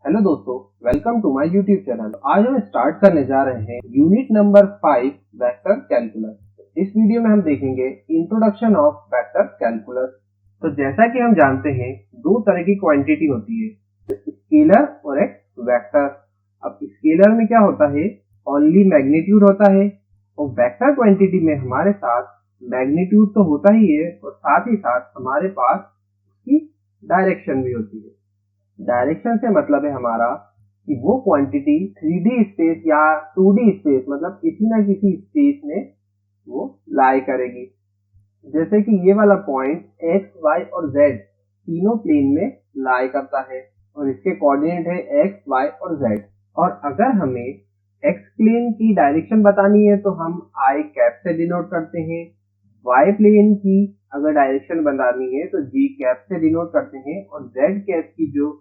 Hello दोस्तों, welcome to my YouTube channel. आज हम स्टार्ट करने जा रहे हैं यूनिट नंबर 5 वेक्टर कैलकुलस। इस वीडियो में हम देखेंगे इंट्रोडक्शन ऑफ वेक्टर कैलकुलस। तो जैसा कि हम जानते हैं, दो तरह की क्वांटिटी होती है, स्केलर और एक वेक्टर। अब स्केलर में क्या होता है, ओनली मैग्नीट्यूड होता है, और वेक्टर क्वांटिटी में हमारे साथ मैग्नीट्यूड तो होता ही है और साथ ही साथ हमारे पास उसकी डायरेक्शन भी होती है। डायरेक्शन से मतलब है हमारा कि वो क्वांटिटी 3D स्पेस या 2D स्पेस मतलब किसी ना किसी स्पेस में वो लाई करेगी। जैसे कि ये वाला पॉइंट x, y और z तीनों प्लेन में लाई करता है और इसके कोऑर्डिनेट है x, y और z। और अगर हमें x प्लेन की डायरेक्शन बतानी है तो हम i कैप से डिनोट करते हैं, y प्लेन की अगर डायरेक्शन बतानी है तो g कैप से डिनोट करते हैं, और z कैप की जो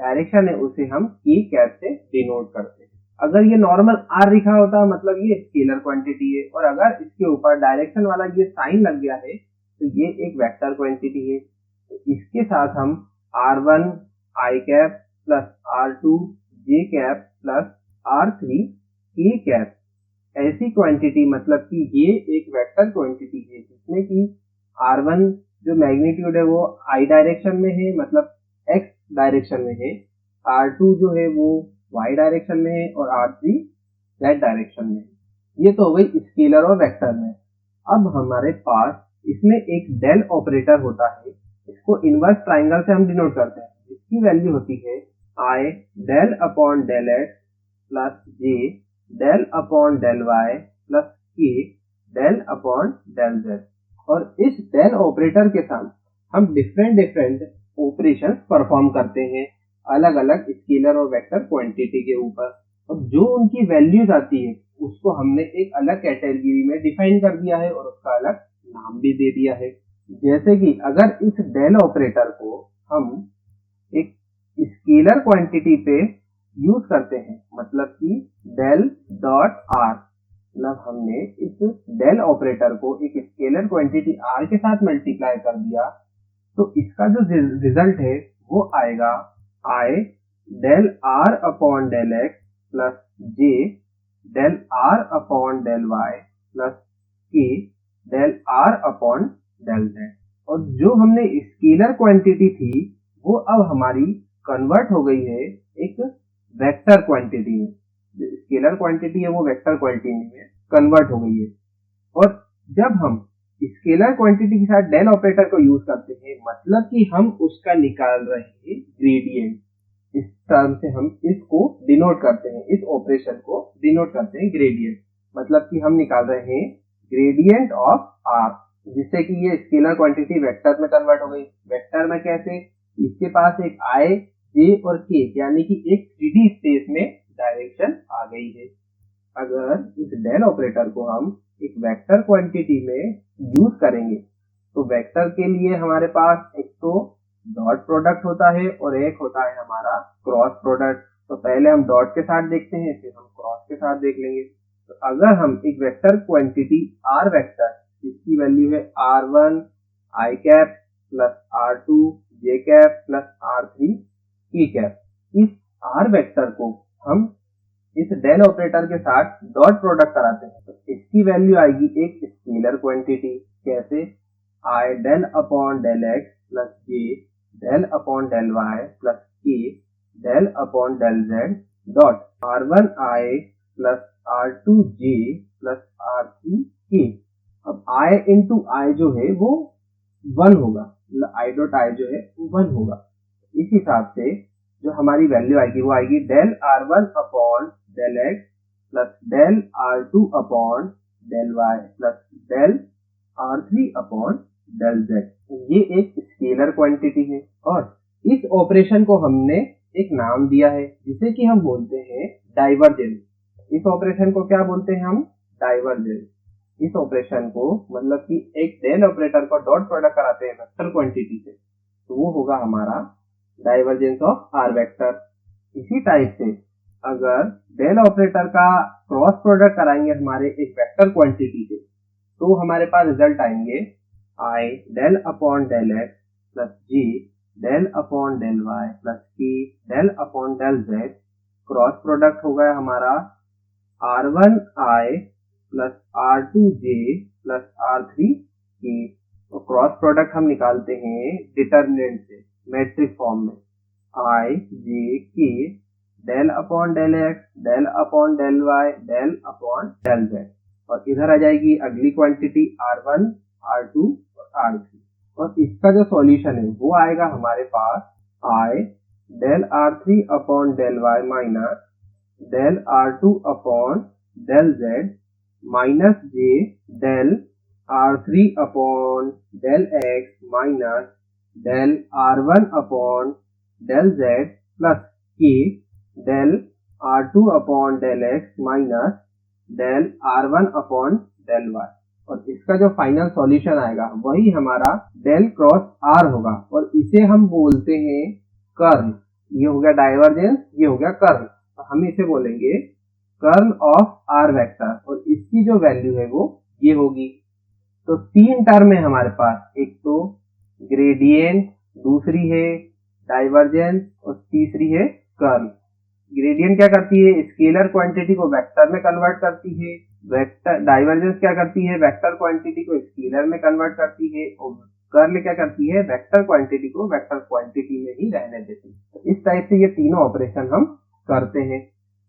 डायरेक्शन है उसे हम k कैप से डिनोट करते हैं। अगर ये नॉर्मल r लिखा होता मतलब ये स्केलर क्वांटिटी है, और अगर इसके ऊपर डायरेक्शन वाला ये साइन लग गया है तो ये एक वेक्टर क्वांटिटी है। तो इसके साथ हम r1 i cap plus r2 j cap plus r3 k cap, ऐसी क्वांटिटी मतलब कि ये एक वेक्टर क्वांटिटी है जिसमें कि r1 जो मैग्नीट्यूड है वो i डायरेक्शन में है मतलब x डायरेक्शन में है, r2 जो है वो y डायरेक्शन में है और r3 z डायरेक्शन में है। ये तो हो गई स्केलर और वेक्टर में। अब हमारे पास इसमें एक डेल ऑपरेटर होता है, इसको इनवर्स ट्राइंगल से हम डिनोट करते हैं, जिसकी वैल्यू होती है i del upon del x plus j del upon del y plus k del upon del z। और इस डेल ऑपरेटर के साथ हम डिफरेंट ऑपरेशंस परफॉर्म करते हैं अलग अलग स्केलर और वेक्टर क्वांटिटी के ऊपर, और जो उनकी वैल्यूज आती है उसको हमने एक अलग कैटेगरी में डिफाइन कर दिया है और उसका अलग नाम भी दे दिया है। जैसे कि अगर इस डेल ऑपरेटर को हम एक स्केलर क्वांटिटी पे यूज करते हैं मतलब कि डेल डॉट आर, मतलब हमने इस डेल ऑपरेटर को एक स्केलर क्वांटिटी आर के साथ मल्टीप्लाई कर दिया, तो इसका जो रिजल्ट है वो आएगा i del r upon del x plus j del r upon del y plus k del r upon del z। और जो हमने स्केलर क्वांटिटी थी वो अब हमारी कन्वर्ट हो गई है एक वेक्टर क्वांटिटी में। जो स्केलर क्वांटिटी है वो वेक्टर क्वांटिटी में कन्वर्ट हो गई है। और जब हम स्केलर क्वांटिटी के साथ डेल ऑपरेटर को यूज करते हैं मतलब कि हम उसका निकाल रहे हैं ग्रेडियंट। इस टर्म से हम इसको डिनोट करते हैं, इस ऑपरेशन को डिनोट करते हैं ग्रेडियंट, मतलब कि हम निकाल रहे हैं ग्रेडियंट ऑफ आर, जिससे कि ये स्केलर क्वांटिटी वेक्टर में कन्वर्ट हो गई। वेक्टर में कैसे, इसके पास एक i, j और k यानी कि एक 3D स्पेस में डायरेक्शन आ गई है। अगर इस डेल ऑपरेटर को हम एक वेक्टर क्वांटिटी में यूज करेंगे तो वेक्टर के लिए हमारे पास एक तो डॉट प्रोडक्ट होता है और एक होता है हमारा क्रॉस प्रोडक्ट। तो पहले हम डॉट के साथ देखते हैं, फिर हम क्रॉस के साथ देख लेंगे। तो अगर हम एक वेक्टर क्वांटिटी आर वेक्टर जिसकी वैल्यू है r1 i cap plus r2 j cap plus r3 k cap, इस आर वेक्टर को हम इस डेल ऑपरेटर के साथ डॉट प्रोडक्ट कराते हैं तो इसकी वैल्यू आएगी एक स्केलर क्वांटिटी। कैसे, i del upon del x plus j del upon del y plus k del upon del z dot r1 i plus r2 j plus r3 k। अब i into i जो है वो 1 होगा, मतलब i dot I जो है वो 1 होगा। इस हिसाब से जो हमारी वैल्यू आएगी वो आएगी del r1 upon del x plus del r2 upon del y plus del r3 upon del z। ये एक स्केलर क्वांटिटी है और इस ऑपरेशन को हमने एक नाम दिया है जिसे कि हम बोलते हैं डाइवर्जेंस। इस ऑपरेशन को क्या बोलते हैं हम, डाइवर्जेंस। इस ऑपरेशन को मतलब कि एक डेल ऑपरेटर को डॉट प्रोडक्ट कराते हैं वेक्टर क्वांटिटी से तो वो होगा हमारा डाइवर्जेंस ऑफ आर वेक्टर। इसी टाइप से अगर डेल ऑपरेटर का क्रॉस प्रोडक्ट कराएंगे हमारे एक वेक्टर क्वांटिटी से तो हमारे पास रिजल्ट आएंगे i del upon del x plus j del upon del y plus k del upon del z, cross product हो गया हमारा r1i plus r2j plus r3k। तो क्रॉस प्रोडक्ट हम निकालते हैं डिटर्मिनेंट से मैट्रिक्स फॉर्म में, i j k del upon del x del upon del y del upon del z, और इधर आ जाएगी अगली क्वांटिटी r1 r2 और r3, और इसका जो सॉल्यूशन है वो आएगा हमारे पास i del r3 upon del y minus del r2 upon del z minus j del r3 upon del x minus del r1 upon del z plus k del r2 upon del x minus del r1 upon del y, और इसका जो final solution आएगा वही हमारा del cross r होगा, और इसे हम बोलते हैं कर्ल। ये हो गया डाइवर्जेंस, ये हो गया कर्ल, तो हम इसे बोलेंगे कर्ल ऑफ r वेक्टर, और इसकी जो वैल्यू है वो ये होगी। तो तीन टर्म है हमारे पास, एक तो ग्रेडियंट, दूसरी है डाइवर्जेंस और तीसरी है कर्ल। ग्रेडियंट क्या करती है, स्केलर क्वांटिटी को वेक्टर में कन्वर्ट करती है, वेक्टर डाइवर्जेंस क्या करती है, वेक्टर क्वांटिटी को स्केलर में कन्वर्ट करती है, और कर्ल क्या करती है, वेक्टर क्वांटिटी को वेक्टर क्वांटिटी में ही रहने देती है। तो इस टाइप से ये तीनों ऑपरेशन हम करते हैं,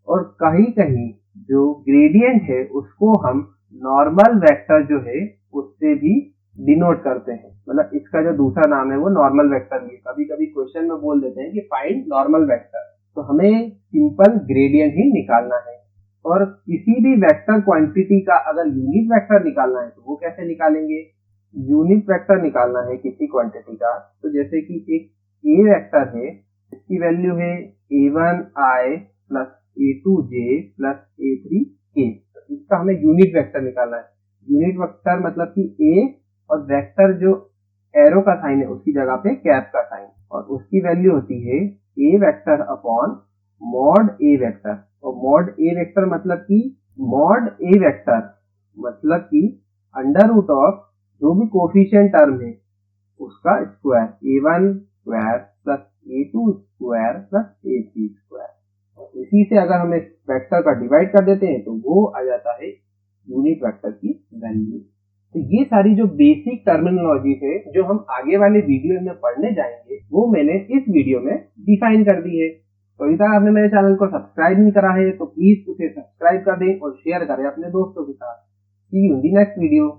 और कहीं कहीं जो ग्रेडियंट है उसको हम नॉर्मल वेक्टर जो है उससे भी डिनोट करते हैं, मतलब इसका जो दूसरा नाम है वो नॉर्मल वेक्टर भी है। कभी कभी क्वेश्चन में बोल देते हैं कि फाइंड नॉर्मल वेक्टर, तो हमें सिंपल ग्रेडियंट ही निकालना है, और किसी भी वेक्टर क्वांटिटी का अगर यूनिट वेक्टर निकालना है तो वो कैसे निकालेंगे, यूनिट वेक्टर निकालना है किसी क्वांटिटी का, तो जैसे कि एक ए वेक्टर है, इसकी वैल्यू है a1i plus a2j plus a3k, तो इसका हमें यूनिट वेक्टर निकालना है। यूनिट वेक्टर मतलब कि ए और वेक्टर जो एरो का साइन है उसकी जगह पे कैप का साइन, और उसकी वैल्यू होती है ए वेक्टर अपॉन मॉड ए वेक्टर, और मॉड ए वेक्टर मतलब कि मॉड ए वेक्टर मतलब कि अंडर रूट ऑफ जो भी कोफिशिएंट टर्म है उसका square, a1 square plus a2 square plus a3 square. इसी से अगर हम इस वेक्टर का डिवाइड कर देते हैं तो वो आ जाता है यूनिट वेक्टर की वैल्यू। तो ये सारी जो बेसिक टर्मिनोलॉजी है जो हम आगे वाले वीडियो में पढ़ने जाएंगे वो मैंने इस वीडियो में डिफाइन कर दी है। तो अभी तक आपने मेरे चैनल को सब्सक्राइब नहीं करा है तो प्लीज उसे सब्सक्राइब कर दें और शेयर करें अपने दोस्तों के साथ। See you in the next video.